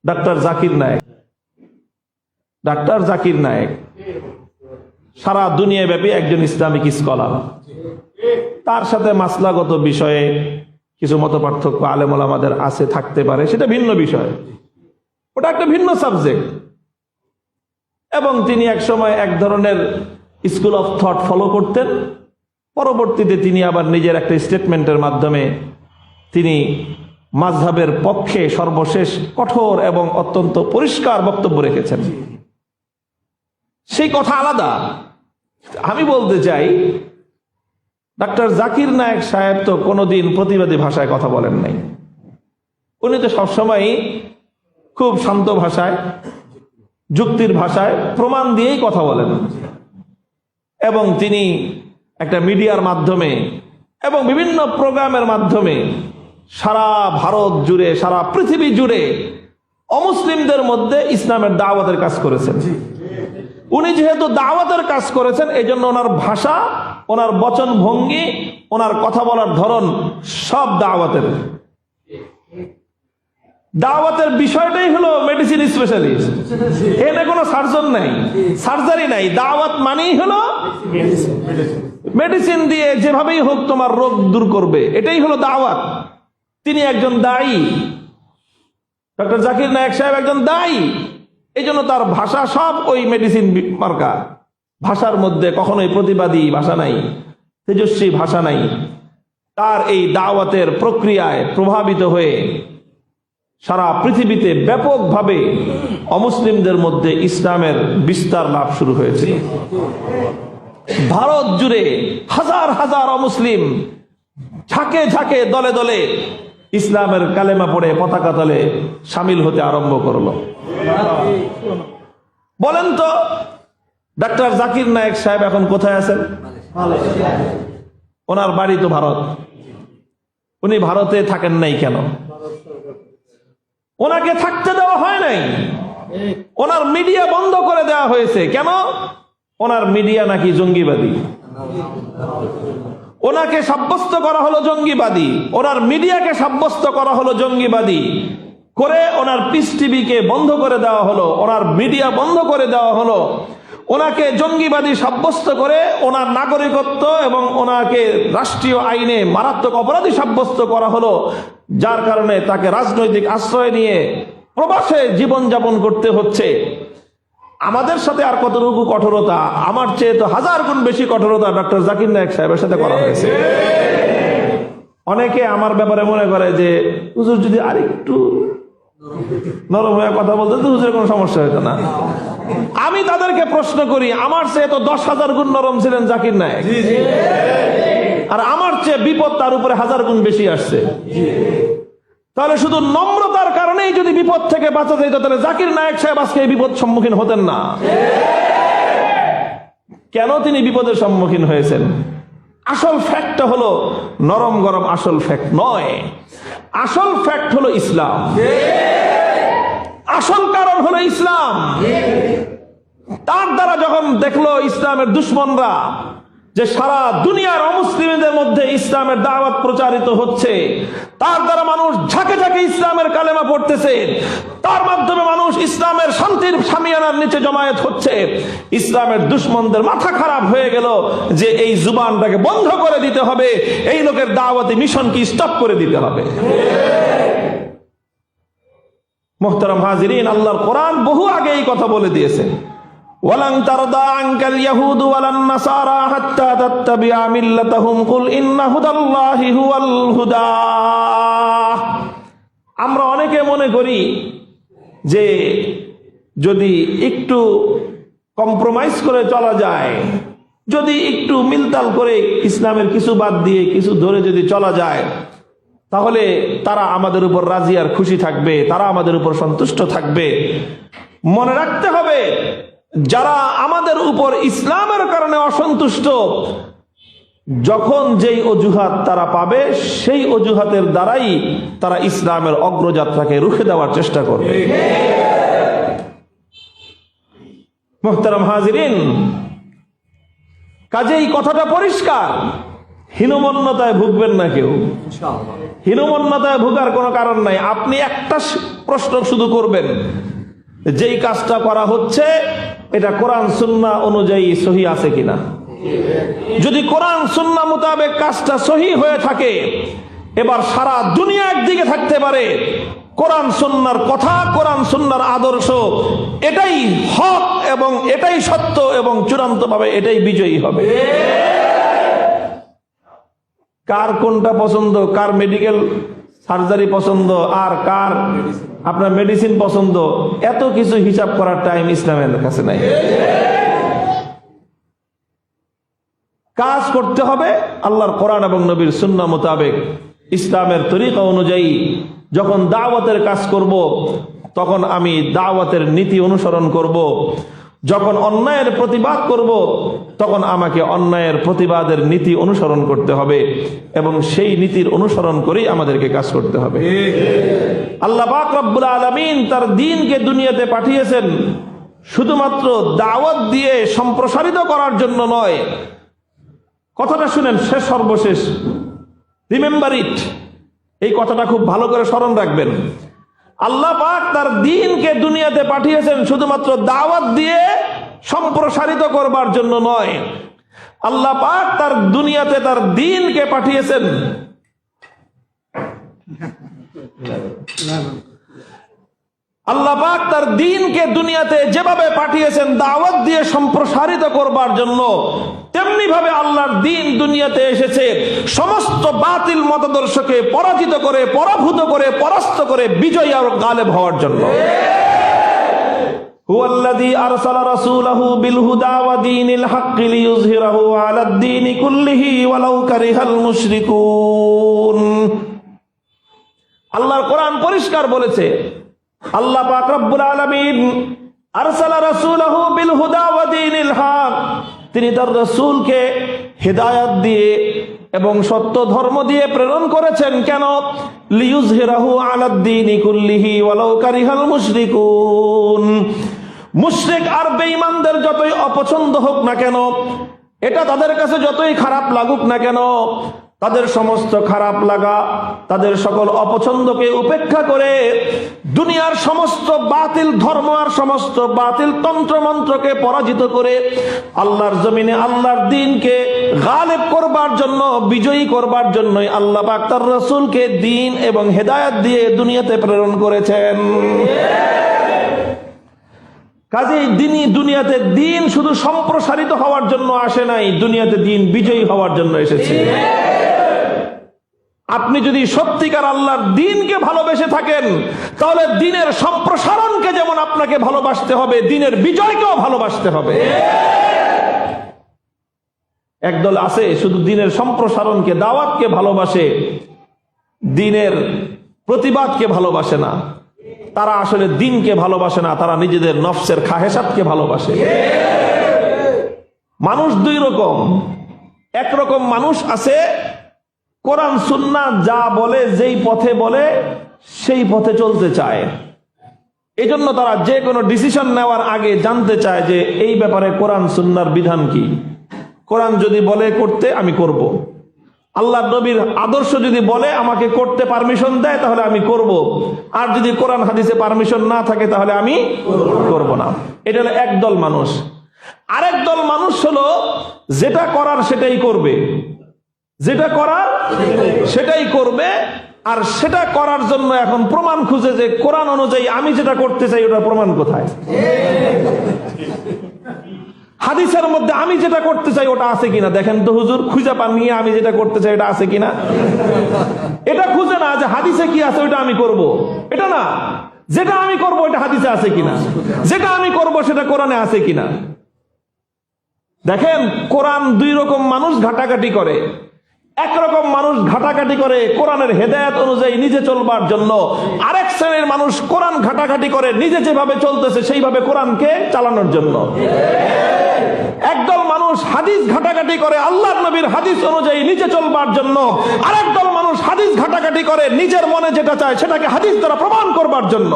Doctor Zakir Naik. Doctor Zakir Naik সারা দুনিয়াব্যাপী একজন Islamic scholar. তার সাথে মাসলাগত বিষয়ে কিছু মত পার্থক্য আলেম ওলামাদের আছে, থাকতে পারে, সেটা ভিন্ন বিষয়, ওটা একটা ভিন্ন সাবজেক্ট। এবং তিনি এক সময় এক ধরনের স্কুল অফ থট ফলো করতেন। পরবর্তীতে তিনি আবার নিজের একটা স্টেটমেন্টের মাধ্যমে তিনি মাযহাবের পক্ষে সর্বশেষ কঠোর এবং অত্যন্ত পরিষ্কার বক্তব্য রেখেছেন। সেই কথা আলাদা। আমি বলতে চাই, ডাক্তার জাকির নায়েক সাহেব তো কোনোদিন প্রতিবাদী ভাষায় কথা বলেন নাই। উনি তো সবসময় খুব শান্ত ভাষায়, যুক্তির ভাষায়, প্রমাণ দিয়েই কথা বলেন। এবং তিনি একটা মিডিয়ার মাধ্যমে এবং বিভিন্ন প্রোগ্রামের মাধ্যমে সারা ভারত জুড়ে, সারা পৃথিবী জুড়ে অমুসলিমদের মধ্যে ইসলামের দাওয়াতের কাজ করেছেন। উনি যেহেতু দাওয়াতের কাজ করেছেন, এই জন্য ওনার ভাষা, ওনার বচন ভঙ্গি, ওনার কথা বলার ধরন সব দাওয়াতের। দাওয়াতের বিষয়টাই হলো মেডিসিন স্পেশালিস্ট। এখানে কোনো সার্জন নাই, সার্জারি নাই। দাওয়াত মানেই হলো মেডিসিন দিয়ে যেভাবেই হোক তোমার রোগ দূর করবে, এটাই হলো দাওয়াত। তিনি একজন দায়ী, ডক্টর জাকির নায়েক সাহেব একজন দায়ী। এই জন্য তার ভাষা সব ওই মেডিসিন মার্কা। ভাষার মধ্যে কখনোই প্রতিবাদী ভাষা নাই, তেজস্বী ভাষা নাই। তার এই দাওয়াতের প্রক্রিয়ায় প্রভাবিত হয়ে সারা পৃথিবীতে ব্যাপকভাবে অমুসলিমদের মধ্যে ইসলামের বিস্তার লাভ শুরু হয়েছে। ভারত জুড়ে হাজার হাজার অমুসলিম ঝাঁকে ঝাঁকে, দলে দলে ইসলামের কালেমা পড়ে পতাকা তলে সামিল হতে আরম্ভ করলো। বলেন তো, ডাক্তার জাকির নায়েক সাহেব এখন কোথায় আছেন? ওনার বাড়ি তো ভারত। উনি ভারতে থাকেন নাই কেন? ওনাকে থাকতে দেওয়া হয় নাই। ওনার মিডিয়া বন্ধ করে দেওয়া হয়েছে কেন? ওনার মিডিয়া নাকি জঙ্গিবাদী। ওনাকে সাব্যস্ত করা হলো জঙ্গিবাদী, ওনার মিডিয়াকে সাব্যস্ত করা হলো জঙ্গিবাদী করে ওনার পিস টিভিকে বন্ধ করে দেওয়া হলো, ওনার মিডিয়া বন্ধ করে দেওয়া হলো। ওনাকে জঙ্গিবাদী সাব্যস্ত করে ওনার নাগরিকত্ব এবং ওনাকে রাষ্ট্রীয় আইনে মারাত্মক অপরাধী সাব্যস্ত করা হলো, যার কারণে তাকে রাজনৈতিক আশ্রয় নিয়ে প্রবাসে জীবনযাপন করতে হচ্ছে। আমাদের সাথে আর কতটুকু কঠোরতা, আমার চেয়ে তো হাজার গুণ বেশি কঠোরতা ডক্টর জাকির নায়েক সাহেবের সাথে করা হয়েছে। অনেকে আমার ব্যাপারে মনে করে যে হুজুর যদি আরেকটু নরম হয়ে কথা বলতে তো হুজুরের কোনো সমস্যা হতো না। আমি তাদেরকে প্রশ্ন করি, আমার চেয়ে তো 10,000 গুণ নরম ছিলেন জাকির নায়েক, আর আমার চেয়ে বিপদ তার উপরে 1000 গুণ বেশি আসছে। তাহলে শুধু নম্রতার কারণেই যদি বিপদ থেকে বাঁচা যেত, তাহলে জাকির নায়েক সাহেব আজকে এই বিপদ সম্মুখীন হতেন না। কেন তিনি বিপদের সম্মুখীন হয়েছেন? আসল ফ্যাক্টটা হলো নরম গরম, আসল ফ্যাক্ট নয়। আসল ফ্যাক্ট হলো ইসলাম। আসল কারণ হলো ইসলাম। তার দ্বারা যখন দেখলো ইসলামের দুশ্মনরা যে সারা দুনিয়ার অমুসলিমদের মধ্যে ইসলামের দাওয়াত প্রচারিত হচ্ছে, তার দ্বারা মানুষ ঝাঁকে ঝাঁকে ইসলামের কালেমা পড়তেছে, তার মাধ্যমে মানুষ ইসলামের শান্তির শামিয়ানার নিচে জমায়েত হচ্ছে, ইসলামের দুশ্মনদের মাথা খারাপ হয়ে গেল যে এই জুবানটাকে বন্ধ করে দিতে হবে, এই লোকের দাওয়াতি মিশনকে স্টপ করে দিতে হবে। মুহতারাম হাজিরিন, আল্লাহর কোরআন বহু আগে এই কথা বলে দিয়েছে, ওয়ালান তারদা আনকাল ইয়াহুদু ওয়ালান নাসারা হাত্তা তাত্তাবিআ মিল্লাতাহুম কুল ইন্না হুদাল্লাহি হুয়াল হুদা। আমরা অনেকে মনে করি যে যদি একটু কম্প্রোমাইজ করে চলা যায়, যদি একটু মিলতাল করে ইসলামের কিছু বাদ দিয়ে কিছু ধরে যদি চলা যায়, তাহলে তারা আমাদের উপর রাজি আর খুশি থাকবে, তারা আমাদের উপর সন্তুষ্ট থাকবে। মনে রাখতে হবে, যারা আমাদের উপর ইসলামের কারণে অসন্তুষ্ট, যখন যেই অজুহাত তারা পাবে, সেই অজুহাতের দ্বারাই তারা ইসলামের অগ্রযাত্রাকে রুখে দেওয়ার চেষ্টা করবে। মুহতারাম হাজিরিন, কাজেই কথাটা পরিষ্কার, হীনমন্যতায় ভুগবেন না কেউ। হীনমন্যতায় ভোগার কোনো কারণ নাই। আপনি একটা প্রশ্ন শুধু করবেন, যেই কাজটা করা হচ্ছে এটা কোরআন সুন্নাহ অনুযায়ী সহি আছে কিনা। যদি কোরআন সুন্নাহ মোতাবেক কাজটা সহি হয়ে থাকে, এবার সারা দুনিয়া একদিকে থাকতে পারে, কোরআন সুন্নাহর কথা, কোরআন সুন্নাহর আদর্শ এটাই হক এবং এটাই সত্য এবং চূড়ান্তভাবে এটাই বিজয়ী হবে। কার কোনটা পছন্দ, কার মেডিকেল সার্জারি পছন্দ, আর কার আপনার মেডিসিন পছন্দ, এত কিছু হিসাব করার টাইম ইসলামের কাছে নাই। কাজ করতে হবে আল্লাহর কোরআন এবং নবীর সুন্নাহ মোতাবেক, ইসলামের তরিকা অনুযায়ী। যখন দাওয়াতের কাজ করব তখন আমি দাওয়াতের নীতি অনুসরণ করব। যখন অন্যায়ের প্রতিবাদ করব তখন আমাকে অন্যায়ের প্রতিবাদের নীতি অনুসরণ করতে হবে এবং সেই নীতির অনুসরণ করেই আমাদেরকে কাজ করতে হবে। আল্লাহ পাক রব্বুল আলামিন তার দ্বীনকে দুনিয়াতে পাঠিয়েছেন শুধুমাত্র দাওয়াত দিয়ে সম্প্রসারিত করার জন্য নয়। কথাটা শুনেন, সর্বশেষ রিমেম্বার ইট, এই কথাটা খুব ভালো করে স্মরণ রাখবেন। আল্লাহ পাক তার দ্বীনকে দুনিয়াতে পাঠিয়েছেন শুধুমাত্র দাওয়াত দিয়ে সম্প্রসারিত করবার জন্য নয়। আল্লাহ পাক তার দুনিয়াতে তার দ্বীনকে পাঠিয়েছেন আল্লাহ পাক তার দ্বীনকে দুনিয়াতে যেভাবে পাঠিয়েছেন দাওয়াত দিয়ে সম্প্রসারিত করবার জন্য, তেমনি ভাবে আল্লাহর দ্বীন দুনিয়াতে এসেছে সমস্ত বাতিল মতাদর্শকে পরাজিত করে, পরাভূত করে, পরাস্ত করে বিজয়ী আর গালেব হওয়ার জন্য। হুয়াল্লাযী আরসালা রাসূলাহু বিল হুদা ওয়া দীনিল হাক্কি লিইয়ুযহিরাহু আলাদ দীনি কুল্লিহি ওয়ালাউ কারিহাল মুশরিকুন। আল্লাহর কোরআন পরিষ্কার বলেছে, আল্লাহ পাক রব্বুল আলামিন আরসালা রাসূলাহু বিল হুদা ওয়া দীনিল হক, তিনি তার রাসূলকে হিদায়াত দিয়ে এবং সত্য ধর্ম দিয়ে প্রেরণ করেছেন। কেন? লিইয়ুযহিরাহু আলাদ দীনি কুল্লিহি ওয়ালাউ কারিহাল মুশরিকুন। মুশরিক আর বেঈমানদের যতই অপছন্দ হোক না কেন, এটা তাদের কাছে যতই খারাপ লাগুক না কেন, তাদের সমস্ত খারাপ লাগা, তাদের সকল অপছন্দকে উপেক্ষা করে দুনিয়ার সমস্ত বাতিল ধর্ম আর সমস্ত বাতিল তন্ত্রমন্ত্রকে পরাজিত করে আল্লাহর জমিনে আল্লাহর দ্বীনকে গালেব করবার জন্য, বিজয়ী করবার জন্যই আল্লাহ পাক তার রাসূলকে দ্বীন এবং হেদায়েত দিয়ে দুনিয়াতে প্রেরণ করেছেন। কাজেই দুনিয়াতে দ্বীন শুধু সম্প্রসারিত হওয়ার জন্য আসে নাই, দুনিয়াতে দ্বীন বিজয়ী হওয়ার জন্য এসেছে। আপনি যদি সত্যিকার আল্লাহর দ্বীনকে ভালোবেসে থাকেন, তাহলে দ্বীনের সম্প্রসারণকে যেমন আপনাকে ভালোবাসতে হবে, দ্বীনের বিজয়কেও ভালোবাসতে হবে। একদল আছে শুধু দ্বীনের সম্প্রসারণকে, দাওয়াতকে ভালোবাসে, দ্বীনের প্রতিবাদকে ভালোবাসে না। তারা আসলে দ্বীনকে ভালোবাসে না, তারা নিজেদের নফসের খাহেসাতকে ভালোবাসে। মানুষ দুই রকম। একরকম মানুষ আছে কোরআন সুন্নাহ যা বলে, যেই পথে বলে সেই পথে চলতে চায়। এই জন্য তারা যে কোনো ডিসিশন নেওয়ার আগে জানতে চায় যে এই ব্যাপারে কোরআন সুন্নাহর বিধান কি। কোরআন যদি বলে করতে, আমি করব। আল্লাহ নবীর আদর্শ যদি বলে আমাকে করতে পারমিশন দেয়, তাহলে আমি করব। আর যদি কোরআন হাদিসে পারমিশন না থাকে, তাহলে আমি করব না। এটা হলো একদল মানুষ। আরেক দল মানুষ হলো যেটা করার সেটাই করবে, যেটা করার সেটাই করবে, আর সেটা করার জন্য এখন প্রমাণ খুঁজে যে কোরআন অনুযায়ী আমি যেটা করতে চাই ওটার প্রমাণ কোথায়, হাদিসের মধ্যে আমি যেটা করতে চাই ওটা আছে কিনা দেখেন তো হুজুর, খুঁজে পান নিয়ে আমি যেটা করতে চাই এটা আছে কিনা। এটা খুঁজে না যে হাদিসে কি আছে ওটা আমি করব, এটা না, যেটা আমি করব এটা হাদিসে আছে কিনা, যেটা আমি করব সেটা কোরআনে আছে কিনা। দেখেন, কোরআন দুই রকম মানুষ ঘাটাঘাটি করে। একরকম মানুষ ঘাটাঘাটি করে কোরআনের হেদায়েত অনুযায়ী নিজে চলবার জন্য, আরেক শ্রেণীর মানুষ কোরআন ঘাটাঘাটি করে নিজে যেভাবে চলতেছে সেইভাবে কোরআনকে চালানোর জন্য। একদল মানুষ হাদিস ঘাটাঘাটি করে আল্লাহর নবীর হাদিস অনুযায়ী নিজে চলবার জন্য, আরেক দল মানুষ হাদিস ঘাটাঘাটি করে নিজের মনে যেটা চায় সেটাকে হাদিস দ্বারা প্রমাণ করবার জন্য।